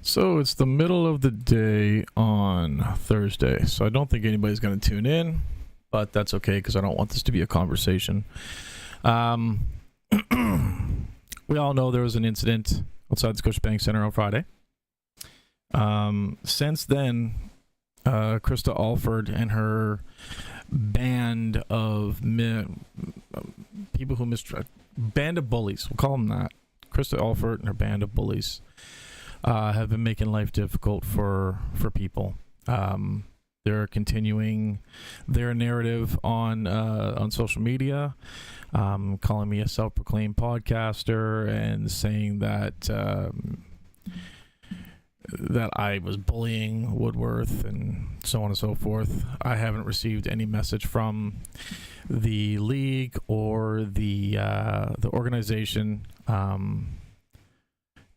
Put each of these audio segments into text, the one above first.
So it's the middle of the day on Thursday, so I don't think anybody's going to tune in, but that's okay because I don't want this to be a conversation. We all know there was an incident outside Scotiabank Center on Friday. Since then, Krista Alford and her band of people who band of bullies, we'll call them that. Krista Alford and her band of bullies have been making life difficult for people. They're continuing their narrative on social media, calling me a self-proclaimed podcaster and saying that that I was bullying Woodworth and so on and so forth. I haven't received any message from the league or the organization.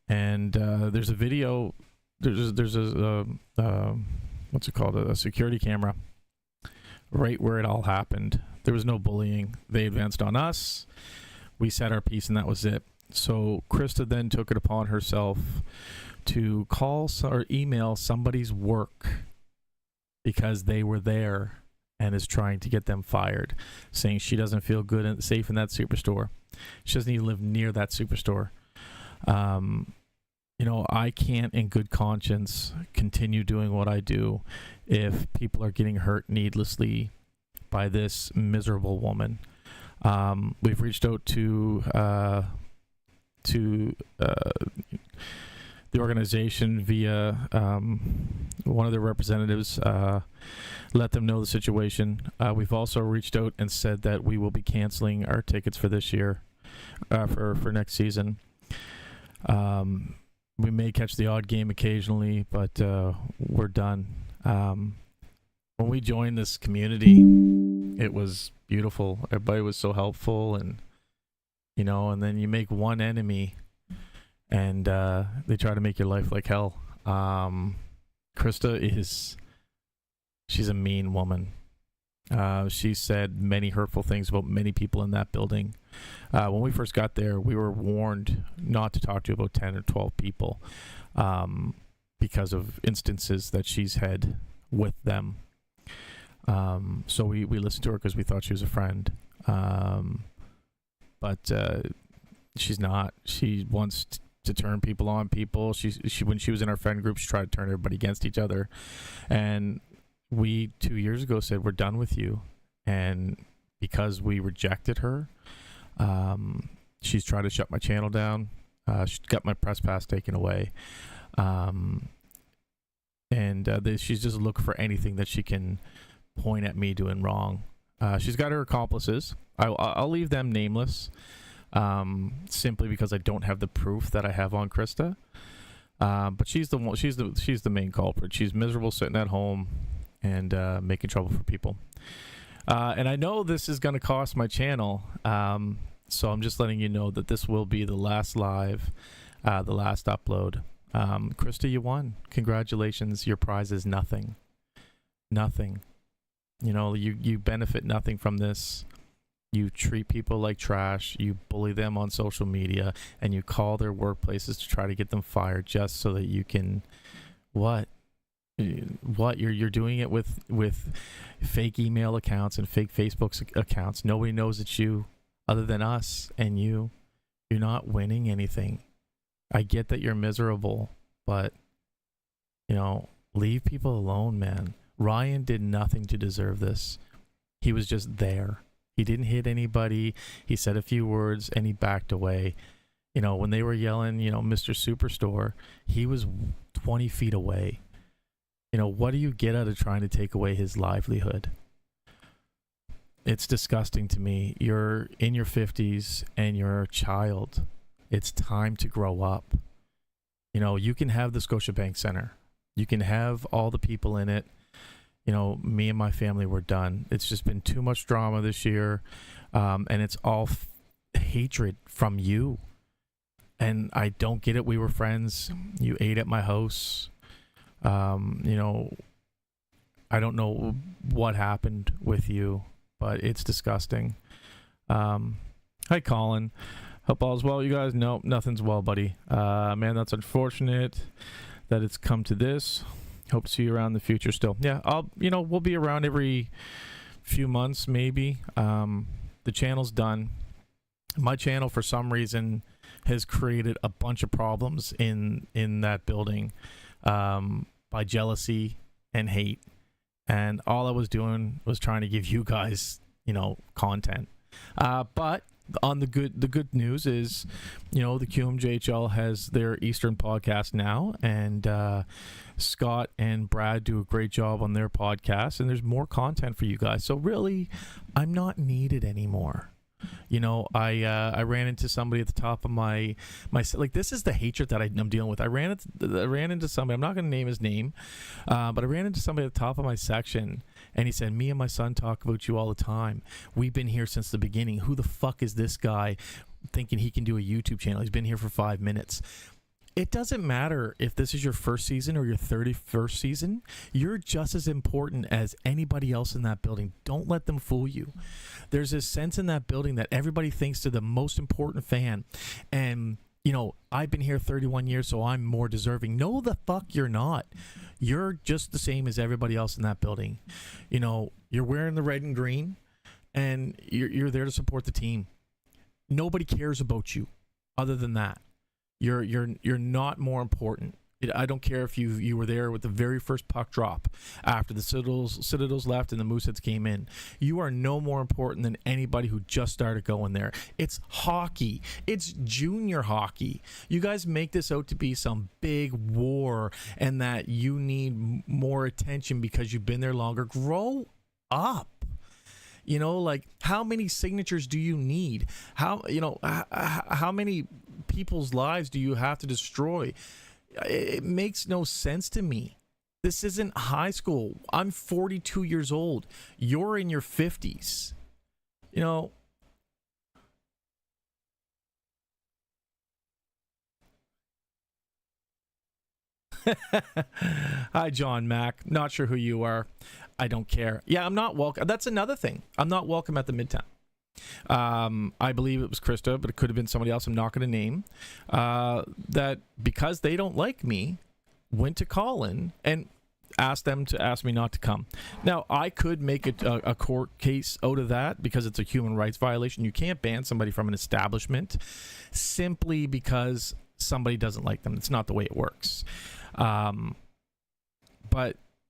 And there's a video. There's a what's it called? A security camera right where it all happened. There was no bullying. They advanced on us. We said our piece, and that was it. So Krista then took it upon herself to call or email somebody's work because they were there and is trying to get them fired, saying she doesn't feel good and safe in that superstore. She doesn't even live near that superstore. I can't in good conscience continue doing what I do if people are getting hurt needlessly by this miserable woman. We've reached out to the organization via one of their representatives, let them know the situation. We've also reached out and said that we will be canceling our tickets for this year, for next season. We may catch the odd game occasionally, but we're done. When we joined this community, it was beautiful. Everybody was so helpful, and then you make one enemy, and they try to make your life like hell. Krista she's a mean woman. She said many hurtful things about many people in that building. When we first got there, we were warned not to talk to about 10 or 12 people because of instances that she's had with them. So we listened to her because we thought she was a friend. But she's not. She wants to turn people on people. She when she was in our friend group, she tried to turn everybody against each other. And we 2 years ago said, we're done with you. And because we rejected her, she's tried to shut my channel down. She got my press pass taken away. She's just looking for anything that she can point at me doing wrong. She's got her accomplices. I'll leave them nameless, simply because I don't have the proof that I have on Krista. But she's the one. She's the main culprit. She's miserable sitting at home and making trouble for people. And I know this is going to cost my channel, so I'm just letting you know that this will be the last live, the last upload. Krista, you won. Congratulations. Your prize is nothing. Nothing. You benefit nothing from this. You treat people like trash. You bully them on social media, and you call their workplaces to try to get them fired just so that you can what you're doing it with fake email accounts and fake Facebook accounts. Nobody knows it's you other than us, and you're not winning anything. I get that you're miserable, but leave people alone, man. Ryan did nothing to deserve this. He was just there. He didn't hit anybody. He said a few words and he backed away. When they were yelling, Mr. Superstore, he was 20 feet away. What do you get out of trying to take away his livelihood? It's disgusting to me. You're in your 50s and you're a child. It's time to grow up. You can have the Scotiabank Center. You can have all the people in it. Me and my family were done. It's just been too much drama this year. And it's all hatred from you. And I don't get it. We were friends. You ate at my house. I don't know what happened with you, but it's disgusting. Hi, Colin. Hope all's well, you guys. Nope, nothing's well, buddy. Man, that's unfortunate that it's come to this. Hope to see you around in the future still. Yeah, we'll be around every few months maybe. The channel's done. My channel, for some reason, has created a bunch of problems in that building, by jealousy and hate. And all I was doing was trying to give you guys, content. But on the good news is, the QMJHL has their Eastern podcast now, and Scott and Brad do a great job on their podcast, and there's more content for you guys. So really, I'm not needed anymore. I ran into somebody at the top of my like, this is the hatred that I'm dealing with. I ran into somebody. I'm not going to name his name, but I ran into somebody at the top of my section, and he said, "Me and my son talk about you all the time. We've been here since the beginning. Who the fuck is this guy thinking he can do a YouTube channel? He's been here for 5 minutes." It doesn't matter if this is your first season or your 31st season. You're just as important as anybody else in that building. Don't let them fool you. There's this sense in that building that everybody thinks they're the most important fan. And, I've been here 31 years, so I'm more deserving. No, the fuck you're not. You're just the same as everybody else in that building. You're wearing the red and green, and you're there to support the team. Nobody cares about you other than that. You're not more important. I don't care if you were there with the very first puck drop after the Citadels left and the Mooseheads came in. You are no more important than anybody who just started going there. It's hockey. It's junior hockey. You guys make this out to be some big war and that you need more attention because you've been there longer. Grow up. How many signatures do you need? How many people's lives do you have to destroy? It makes no sense to me. This isn't high school. I'm 42 years old. You're in your 50s. Hi, John Mack. Not sure who you are. I don't care. Yeah, I'm not welcome. That's another thing. I'm not welcome at the Midtown. I believe it was Krista, but it could have been somebody else I'm not going to name, that because they don't like me, went to Colin and asked them to ask me not to come. Now, I could make a court case out of that because it's a human rights violation. You can't ban somebody from an establishment simply because somebody doesn't like them. It's not the way it works. But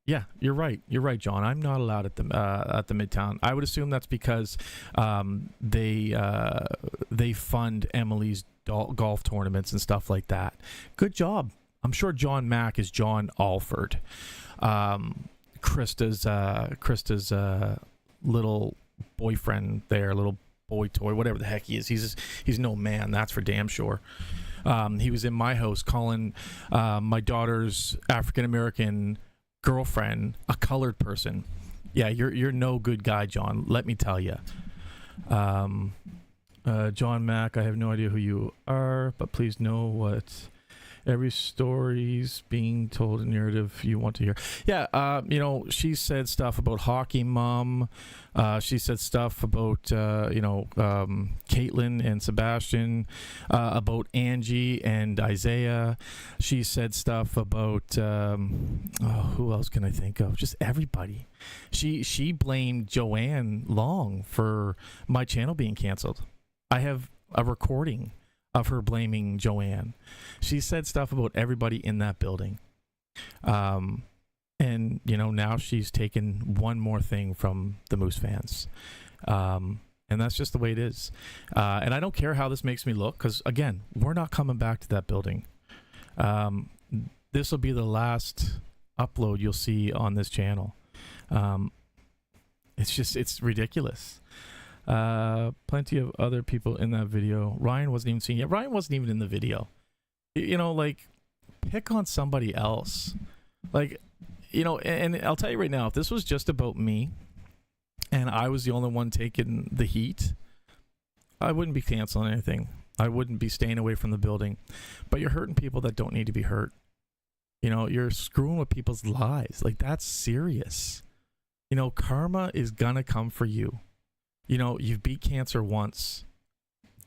yeah, you're right. You're right, John. I'm not allowed at the Midtown. I would assume that's because they fund Emily's golf tournaments and stuff like that. Good job. I'm sure John Mack is John Alford. Krista's little boyfriend there, little boy toy, whatever the heck he is. He's no man, that's for damn sure. He was in my house calling my daughter's African-American girlfriend a colored person. Yeah, you're no good guy, John, let me tell you. John Mack, I have no idea who you are, but please know what every story's being told, a narrative you want to hear. Yeah, she said stuff about Hockey Mom. She said stuff about, Caitlin and Sebastian, about Angie and Isaiah. She said stuff about, who else can I think of? Just everybody. She blamed Joanne Long for my channel being canceled. I have a recording of her blaming Joanne. She said stuff about everybody in that building. And, now she's taken one more thing from the Moose fans. And that's just the way it is. And I don't care how this makes me look, because, again, we're not coming back to that building. This will be the last upload you'll see on this channel. It's ridiculous. Plenty of other people in that video. Ryan wasn't even seen yet. Ryan wasn't even in the video. Pick on somebody else. And I'll tell you right now, if this was just about me and I was the only one taking the heat, I wouldn't be canceling anything. I wouldn't be staying away from the building. But you're hurting people that don't need to be hurt. You're screwing with people's lives. That's serious. Karma is gonna come for you. You've beat cancer once.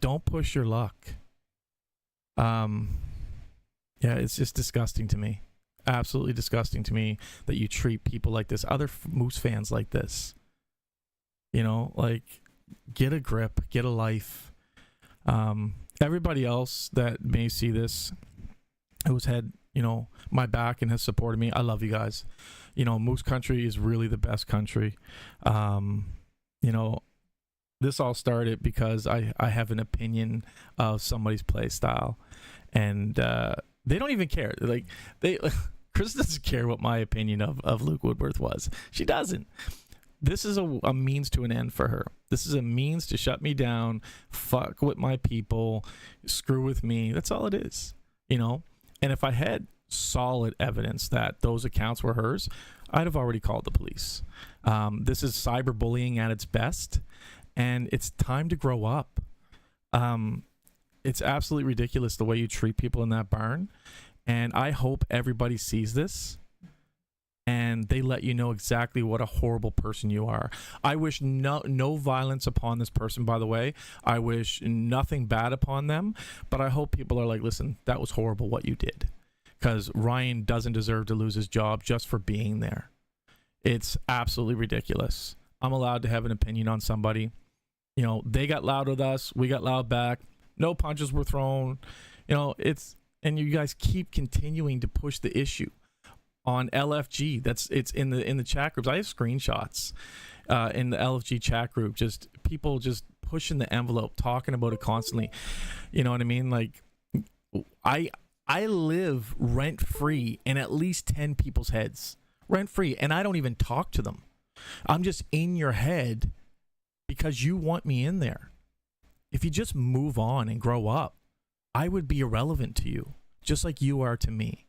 Don't push your luck. Yeah, it's just disgusting to me. absolutely disgusting to me that you treat people like this, other Moose fans like this. You know, like, get a grip, get a life. Everybody else that may see this, who's had, you know, my back and has supported me, I love you guys. You know, Moose Country is really the best country. You know, this all started because I have an opinion of somebody's play style, and they don't even care. Like, Chris doesn't care what my opinion of Luke Woodworth was. She doesn't. This is a means to an end for her. This is a means to shut me down, fuck with my people, screw with me. That's all it is, you know? And if I had solid evidence that those accounts were hers, I'd have already called the police. This is cyberbullying at its best, and it's time to grow up. It's absolutely ridiculous the way you treat people in that barn, and I hope everybody sees this and they let you know exactly what a horrible person you are. I wish no violence upon this person, by the way. I wish nothing bad upon them, but I hope people are like, listen, that was horrible what you did, because Ryan doesn't deserve to lose his job just for being there. It's absolutely ridiculous. I'm allowed to have an opinion on somebody. You know, they got loud with us, we got loud back, no punches were thrown. You know, and you guys keep continuing to push the issue on LFG. It's in the chat groups. I have screenshots in the LFG chat group, just people just pushing the envelope, talking about it constantly. You know what I mean? Like, I live rent free in at least 10 people's heads, rent free, and I don't even talk to them. I'm just in your head because you want me in there. If you just move on and grow up, I would be irrelevant to you, just like you are to me.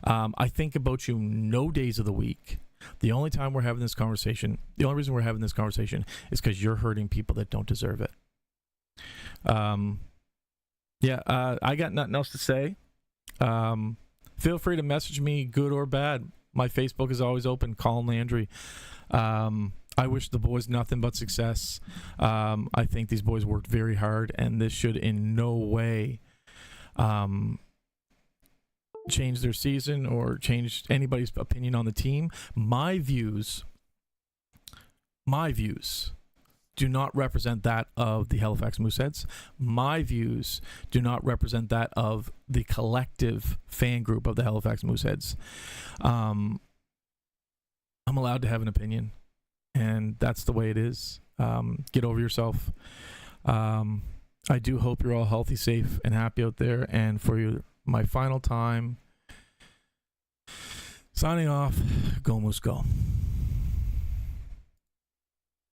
I think about you no days of the week. The only time we're having this conversation, the only reason we're having this conversation is because you're hurting people that don't deserve it. I got nothing else to say. Feel free to message me, good or bad. My Facebook is always open. Colin Landry. I wish the boys nothing but success. I think these boys worked very hard, and this should in no way change their season or change anybody's opinion on the team. My views do not represent that of the Halifax Mooseheads. My views do not represent that of the collective fan group of the Halifax Mooseheads. I'm allowed to have an opinion, and that's the way it is. Get over yourself. I do hope you're all healthy, safe, and happy out there. And for my final time, signing off, go Moose, go.